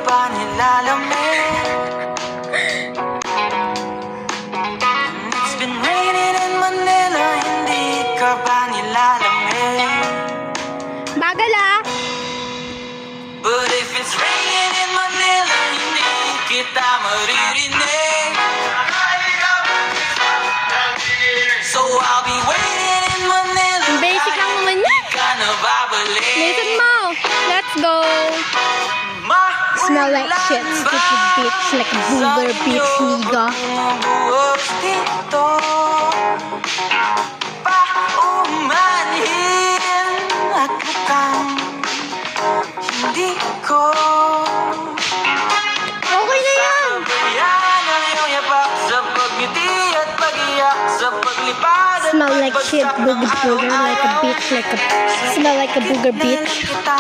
ba nilalamig? It's been raining in Manila, hindi ka ba nilalamig? Bagal ah! But if it's raining in Manila, hindi kita maririnig. So I'll be waiting in Manila. Basic lang naman yan. Di ka na babalik. Listen mo! Let's go! Smell like shit, stupid bitch, like a booger bitch, nigga. Bumubuhos dito. Paumanhin at mukhang hindi ko Okay na yan! kabayan ang iyong yapak sa pagngiti at pag-iyak sa paglipad at Smell like shit, booger booger, like a bitch, smell like a booger bitch. kita